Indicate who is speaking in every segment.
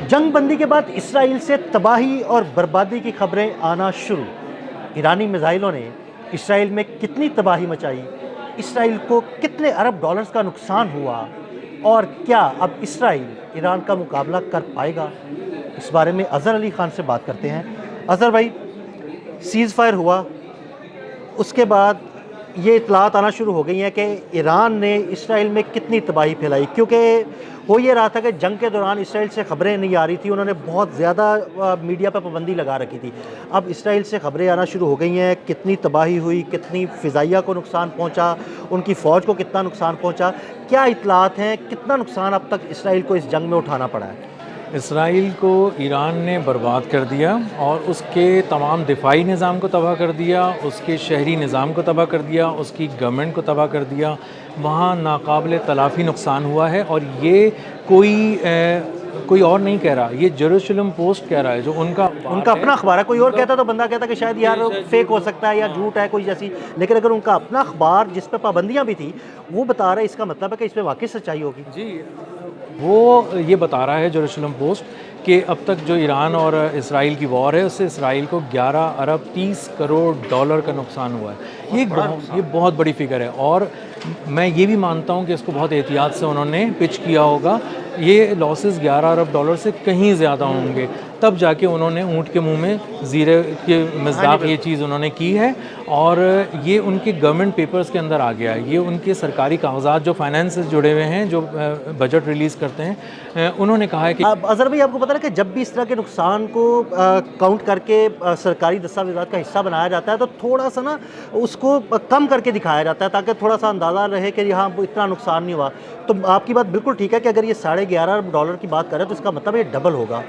Speaker 1: جنگ بندی کے بعد اسرائیل سے تباہی اور بربادی کی خبریں آنا شروع۔ ایرانی میزائلوں نے اسرائیل میں کتنی تباہی مچائی، اسرائیل کو کتنے ارب ڈالرز کا نقصان ہوا، اور کیا اب اسرائیل ایران کا مقابلہ کر پائے گا؟ اس بارے میں اظہر علی خان سے بات کرتے ہیں۔ اظہر بھائی، سیز فائر ہوا، اس کے بعد یہ اطلاعات آنا شروع ہو گئی ہیں کہ ایران نے اسرائیل میں کتنی تباہی پھیلائی، کیونکہ ہو یہ رہا تھا کہ جنگ کے دوران اسرائیل سے خبریں نہیں آ رہی تھی، انہوں نے بہت زیادہ میڈیا پہ پابندی لگا رکھی تھی۔ اب اسرائیل سے خبریں آنا شروع ہو گئی ہیں، کتنی تباہی ہوئی، کتنی فضائیہ کو نقصان پہنچا، ان کی فوج کو کتنا نقصان پہنچا، کیا اطلاعات ہیں، کتنا نقصان اب تک اسرائیل کو اس جنگ میں اٹھانا پڑا ہے؟
Speaker 2: اسرائیل کو ایران نے برباد کر دیا اور اس کے تمام دفاعی نظام کو تباہ کر دیا، اس کے شہری نظام کو تباہ کر دیا، اس کی گورنمنٹ کو تباہ کر دیا۔ وہاں ناقابل تلافی نقصان ہوا ہے، اور یہ کوئی اور نہیں کہہ رہا، یہ جیروسلم پوسٹ کہہ رہا ہے، جو ان کا
Speaker 1: اپنا اخبار ہے۔ کوئی اور کہتا تو بندہ کہتا کہ شاید یار فیک ہو سکتا ہے یا جھوٹ ہے کوئی جیسی، لیکن اگر ان کا اپنا اخبار جس پہ پابندیاں بھی تھی وہ بتا رہا ہے، اس کا مطلب ہے کہ اس پہ واقعی سچائی ہوگی۔
Speaker 2: جی، وہ یہ بتا رہا ہے جیروسلم پوسٹ کہ اب تک جو ایران اور اسرائیل کی وار ہے، اس سے اسرائیل کو 11 ارب 30 کروڑ ڈالر کا نقصان ہوا ہے۔ یہ بہت بڑی فگر ہے، اور میں یہ بھی مانتا ہوں کہ اس کو بہت احتیاط سے انہوں نے پچ کیا ہوگا۔ یہ لاسز 11 ارب ڈالر سے کہیں زیادہ ہوں گے، تب جا کے انہوں نے اونٹ کے منہ میں زیرے کے مصداق یہ چیز انہوں نے کی ہے، اور یہ ان کے گورنمنٹ پیپرز کے اندر آ گیا ہے۔ یہ ان کے سرکاری کاغذات جو فائنینس سے جڑے ہوئے ہیں، جو بجٹ ریلیز کرتے ہیں، انہوں نے کہا ہے کہ
Speaker 1: اظہر بھائی، آپ کو پتہ ہے کہ جب بھی اس طرح کے نقصان کو کاؤنٹ کر کے سرکاری دستاویزات کا حصہ بنایا جاتا ہے تو تھوڑا سا نا اس کو کم کر کے دکھایا جاتا ہے، تاکہ تھوڑا سا اندازہ رہے کہ یہاں اتنا نقصان نہیں ہوا۔ تو آپ کی بات بالکل ٹھیک ہے کہ اگر یہ 11.5 ارب ڈالر کی بات کریں تو اس کا مطلب یہ ڈبل ہوگا۔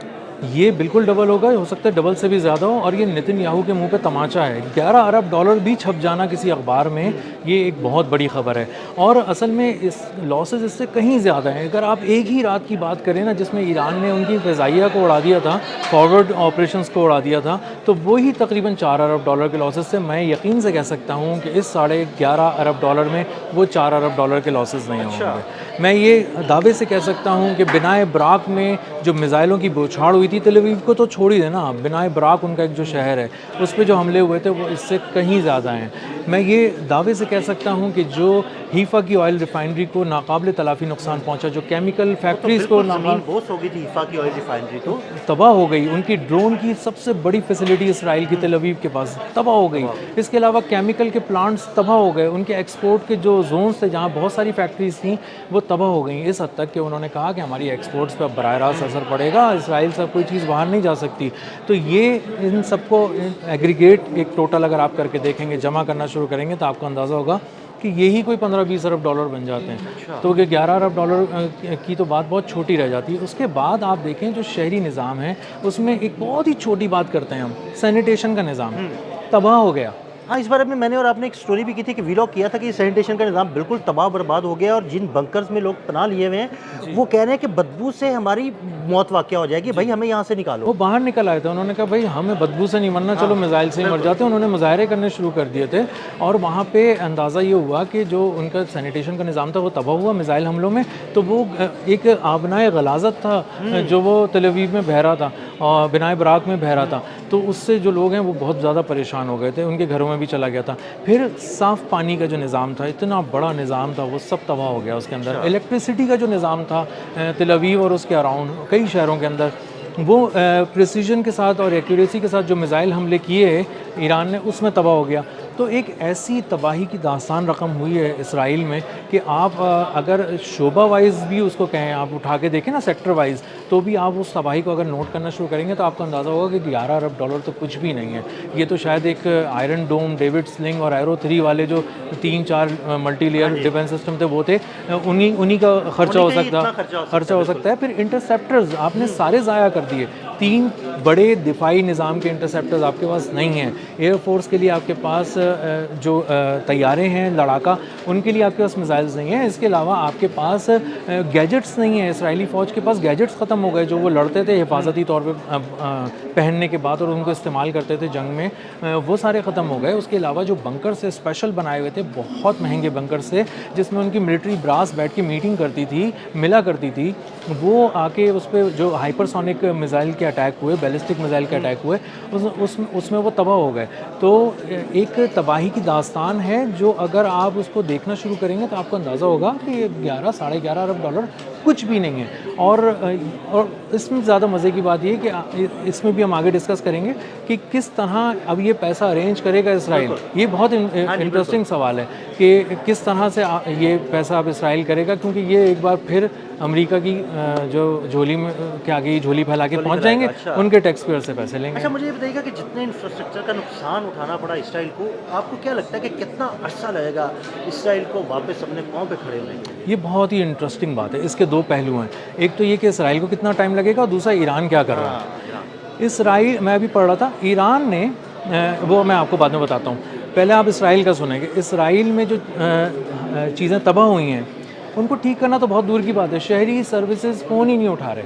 Speaker 2: یہ بالکل ڈبل ہوگا، ہو سکتا ہے ڈبل سے بھی زیادہ ہو، اور یہ نتن یاہو کے منہ پہ تماچا ہے۔ 11 ارب ڈالر بھی چھپ جانا کسی اخبار میں، یہ ایک بہت بڑی خبر ہے، اور اصل میں اس لاسز اس سے کہیں زیادہ ہیں۔ اگر آپ ایک ہی رات کی بات کریں نا، جس میں ایران نے ان کی فضائیہ کو اڑا دیا تھا، فارورڈ آپریشنز کو اڑا دیا تھا، تو وہی تقریباً 4 ارب ڈالر کے لاسز سے میں یقین سے کہہ سکتا ہوں کہ اس 11.5 ارب ڈالر میں وہ 4 ارب ڈالر کے لاسز نہیں ہوں گے۔ میں یہ دعوے سے کہہ سکتا ہوں کہ بنائے براق میں جو میزائلوں کی بوچھاڑ ہوئی تھی، تل ابیب کو تو چھوڑ ہی دینا، بنائے براق ان کا ایک جو شہر ہے، اس پہ جو حملے ہوئے تھے وہ اس سے کہیں زیادہ ہیں۔ میں یہ دعوے سے کہہ سکتا ہوں کہ جو حیفا کی آئل ریفائنری کو ناقابل تلافی نقصان پہنچا، جو کیمیکل فیکٹریز کو
Speaker 1: زمین بوس ہو گئی تھی حیفا کی آئل ریفائنری تو
Speaker 2: تباہ ہو گئی، ان کی ڈرون کی سب سے بڑی فیسلٹی اسرائیل کی تل ابیب کے پاس تباہ ہو گئی۔ اس کے علاوہ کیمیکل کے پلانٹس تباہ ہو گئے، ان کے ایکسپورٹ کے جو زونز تھے جہاں بہت ساری فیکٹریز تھیں وہ تباہ ہو گئیں، اس حد تک کہ انہوں نے کہا کہ ہماری ایکسپورٹس پہ براہ راست اثر پڑے گا، اسرائیل سے کوئی چیز باہر نہیں جا سکتی۔ تو یہ ان سب کو ایگریگیٹ ایک ٹوٹل اگر آپ کر کے دیکھیں گے، جمع کرنا شروع کریں گے، تو آپ کو اندازہ ہوگا کہ یہی کوئی 15-20 ارب ڈالر بن جاتے ہیں۔ تو کہ 11 ارب ڈالر کی تو بات بہت چھوٹی رہ جاتی ہے۔ اس کے بعد آپ دیکھیں جو شہری نظام ہے، اس میں ایک بہت ہی چھوٹی بات کرتے ہیں ہم، سینیٹیشن کا نظام تباہ ہو گیا۔
Speaker 1: ہاں، اس بارے میں نے اور آپ نے ایک سٹوری بھی کی تھی کہ ویلاگ کیا تھا کہ سینیٹیشن کا نظام بالکل تباہ برباد ہو گیا، اور جن بنکرز میں لوگ پناہ لیے ہوئے ہیں وہ کہہ رہے ہیں کہ بدبو سے ہماری موت واقع ہو جائے گی، بھائی ہمیں یہاں سے نکالو۔
Speaker 2: وہ باہر نکل آئے تھے، انہوں نے کہا بھائی ہمیں بدبو سے نہیں مرنا، چلو میزائل سے ہی مر جاتے ہیں۔ انہوں نے مظاہرے کرنے شروع کر دیے تھے، اور وہاں پہ اندازہ یہ ہوا کہ جو ان کا سینیٹیشن کا نظام تھا وہ تباہ ہوا میزائل حملوں میں۔ تو وہ ایک آبنائے غلاظت تھا جو وہ تل ابیب میں بہہ رہا تھا، اور بنائے براق میں بہہ رہا تھا، تو اس سے جو لوگ ہیں وہ بہت زیادہ پریشان ہو گئے تھے، ان کے گھروں میں بھی چلا گیا تھا۔ پھر صاف پانی کا جو نظام تھا، اتنا بڑا نظام تھا، وہ سب تباہ ہو گیا۔ اس کے اندر الیکٹریسٹی کا جو نظام تھا تل ابیب اور اس کے اراؤنڈ کئی شہروں کے اندر، وہ پریسیجن کے ساتھ اور ایکوریسی کے ساتھ جو میزائل حملے کیے ایران نے، اس میں تباہ ہو گیا۔ تو ایک ایسی تباہی کی داستان رقم ہوئی ہے اسرائیل میں کہ آپ اگر شعبہ وائز بھی اس کو کہیں، آپ اٹھا کے دیکھیں نا سیکٹر وائز، تو بھی آپ اس تباہی کو اگر نوٹ کرنا شروع کریں گے تو آپ کو اندازہ ہوگا کہ 11 ارب ڈالر تو کچھ بھی نہیں ہے۔ یہ تو شاید ایک آئرن ڈوم، ڈیوڈ سلنگ اور ایرو 3 والے جو 3-4 ملٹی لیئر ڈیفینس سسٹم تھے وہ تھے، انہی کا خرچہ ہو سکتا ہے۔ پھر انٹرسیپٹرز آپ نے سارے ضائع کر دیے، 3 بڑے دفاعی نظام کے انٹرسیپٹرز آپ کے پاس نہیں ہیں. ایئر فورس کے لیے آپ کے پاس جو طیارے ہیں لڑاکا, ان کے لیے آپ کے پاس میزائلز نہیں ہیں. اس کے علاوہ آپ کے پاس گیجٹس نہیں ہیں. اسرائیلی فوج کے پاس گیجٹس ختم ہو گئے جو وہ لڑتے تھے حفاظتی طور پہ پہننے کے بعد اور ان کو استعمال کرتے تھے جنگ میں, وہ سارے ختم ہو گئے. اس کے علاوہ جو بنکر سے اسپیشل بنائے ہوئے تھے, بہت مہنگے بنکر سے, جس میں ان کی ملٹری براس بیٹھ کے میٹنگ کرتی تھی, ملا کرتی تھی, وہ آ کے اس پہ جو ہائپر سونک میزائل کے اٹیک ہوئے, بیلسٹک میزائل کے اٹیک ہوئے, اس میں وہ تباہ ہو گئے. تو ایک تباہی کی داستان ہے جو اگر آپ اس کو دیکھنا شروع کریں گے تو آپ کو اندازہ ہوگا کہ یہ 11-11.5 ارب ڈالر کچھ بھی نہیں ہے. اور اس میں زیادہ مزے کی بات یہ ہے کہ اس میں بھی ہم آگے ڈسکس کریں گے کہ کس طرح اب یہ پیسہ ارینج کرے گا اسرائیل. یہ بہت انٹرسٹنگ سوال ہے کہ کس طرح سے یہ پیسہ اب اسرائیل کرے گا, کیونکہ یہ ایک بار پھر امریکہ کی جو جھولی میں کے آگے جھولی پھیلا کے پہنچ جائیں گے, ان کے ٹیکس پیئر سے پیسے لیں گے.
Speaker 1: اچھا مجھے یہ بتائیے گا کہ جتنے انفراسٹرکچر کا نقصان اٹھانا پڑا اسرائیل کو, آپ کو کیا لگتا ہے کہ کتنا عرصہ لگے گا اسرائیل کو واپس اپنے پاؤں پہ کھڑے ہونے کے لیے؟
Speaker 2: یہ بہت ہی انٹرسٹنگ بات ہے. اس کے دو پہلو ہیں. ایک تو یہ کہ اسرائیل کو کتنا ٹائم لگے گا, اور دوسرا ایران کیا کر رہا ہے. اسرائیل, میں ابھی پڑھ رہا تھا, ایران نے, وہ میں آپ کو بعد میں بتاتا ہوں, پہلے آپ اسرائیل کا سنیں کہ اسرائیل میں جو چیزیں تباہ ہوئی ہیں ان کو ٹھیک کرنا تو بہت دور کی بات ہے. شہری سروسز فون ہی نہیں اٹھا رہے,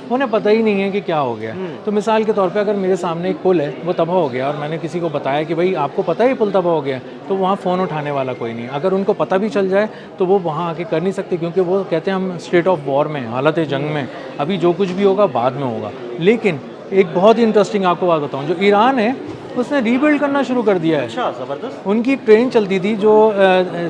Speaker 2: انہیں پتہ ہی نہیں ہے کہ کیا ہو گیا. تو مثال کے طور پہ اگر میرے سامنے ایک پل ہے, وہ تباہ ہو گیا, اور میں نے کسی کو بتایا کہ بھائی آپ کو پتہ ہے یہ پل تباہ ہو گیا, تو وہاں فون اٹھانے والا کوئی نہیں. اگر ان کو پتہ بھی چل جائے تو وہ وہاں آ کے کر نہیں سکتے, کیونکہ وہ کہتے ہیں ہم اسٹیٹ آف وار میں, حالت جنگ میں, ابھی جو کچھ بھی ہوگا بعد میں ہوگا. لیکن ایک بہت ہی انٹرسٹنگ آپ کو بات بتاؤں, جو ایران ہے اس نے ری بلڈ کرنا شروع کر دیا ہے.
Speaker 1: اچھا, زبردست.
Speaker 2: ان کی ایک ٹرین چلتی تھی جو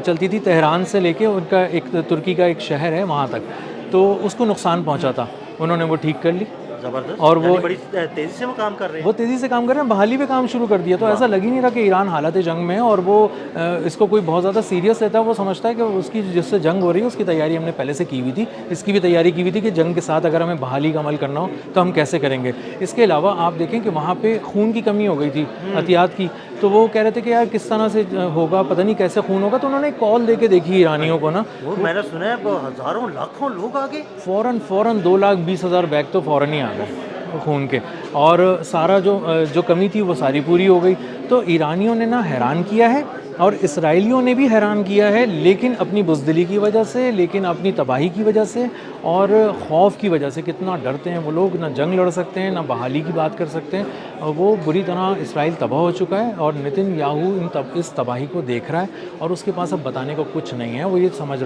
Speaker 2: چلتی تھی تہران سے لے کے, ان کا ایک ترکی کا ایک شہر ہے وہاں تک, تو اس کو نقصان پہنچا تھا, انہوں نے وہ ٹھیک کر لی.
Speaker 1: زبردست.
Speaker 2: اور وہ
Speaker 1: بڑی تیزی سے وہ کام کر رہے ہیں.
Speaker 2: وہ تیزی سے کام کر رہے ہیں, بحالی پہ کام شروع کر دیا. تو ایسا لگ ہی نہیں رہا کہ ایران حالت جنگ میں ہے, اور وہ اس کو کوئی بہت زیادہ سیریس لیتا ہے. وہ سمجھتا ہے کہ اس کی جس سے جنگ ہو رہی ہے اس کی تیاری ہم نے پہلے سے کی ہوئی تھی. اس کی بھی تیاری کی ہوئی تھی کہ جنگ کے ساتھ اگر ہمیں بحالی کا عمل کرنا ہو تو ہم کیسے کریں گے. اس کے علاوہ آپ دیکھیں کہ وہاں پہ خون کی کمی ہو گئی تھی, احتیاط کی. تو وہ کہہ رہے تھے کہ یار کس طرح سے ہوگا, پتہ نہیں کیسے خون ہوگا. تو انہوں نے ایک کال دے کے دیکھی ایرانیوں کو نا,
Speaker 1: وہ میں نے سنا ہے ہزاروں لاکھوں لوگ آگے
Speaker 2: فوراً 2,20,000 بیگ تو فوراً ہی آ گئے خون کے, اور سارا جو کمی تھی وہ ساری پوری ہو گئی. تو ایرانیوں نے نا حیران کیا ہے, اور اسرائیلیوں نے بھی حیران کیا ہے, لیکن اپنی بزدلی کی وجہ سے, لیکن اپنی تباہی کی وجہ سے, اور خوف کی وجہ سے. کتنا ڈرتے ہیں وہ لوگ, نہ جنگ لڑ سکتے ہیں, نہ بحالی کی بات کر سکتے ہیں. وہ بری طرح اسرائیل تباہ ہو چکا ہے, اور نتن یاہو اس تباہی کو دیکھ رہا ہے, اور اس کے پاس اب بتانے کو کچھ نہیں ہے. وہ یہ سمجھ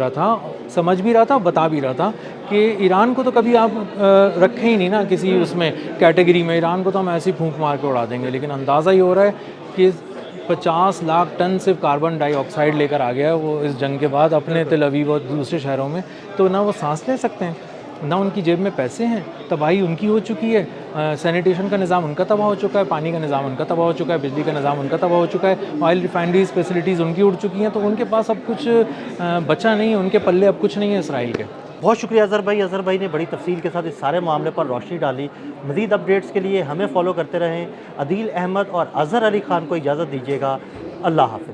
Speaker 2: بھی رہا تھا, بتا بھی رہا تھا کہ ایران کو تو کبھی آپ رکھیں ہی نہیں نا کسی اس میں کیٹیگری میں. ایران کو تو ہم ایسی پھونک مار کے اڑا دیں گے. لیکن اندازہ یہ ہو رہا ہے کہ 50 لاکھ ٹن صرف کاربن ڈائی آکسائڈ لے کر آ گیا ہے وہ اس جنگ کے بعد اپنے تل اویو اور دوسرے شہروں میں. تو نہ وہ سانس لے سکتے ہیں, نہ ان کی جیب میں پیسے ہیں. تباہی ان کی ہو چکی ہے, سینیٹیشن کا نظام ان کا تباہ ہو چکا ہے, پانی کا نظام ان کا تباہ ہو چکا ہے, بجلی کا نظام ان کا تباہ ہو چکا ہے, آئل ریفائنریز فیسلٹیز ان کی اڑ چکی ہیں. تو ان کے پاس اب کچھ بچا نہیں ہے, ان کے پلے اب کچھ نہیں ہے اسرائیل کے.
Speaker 1: بہت شکریہ اظہر بھائی. اظہر بھائی نے بڑی تفصیل کے ساتھ اس سارے معاملے پر روشنی ڈالی. مزید اپڈیٹس کے لیے ہمیں فالو کرتے رہیں. عدیل احمد اور اظہر علی خان کو اجازت دیجیے گا. اللہ حافظ.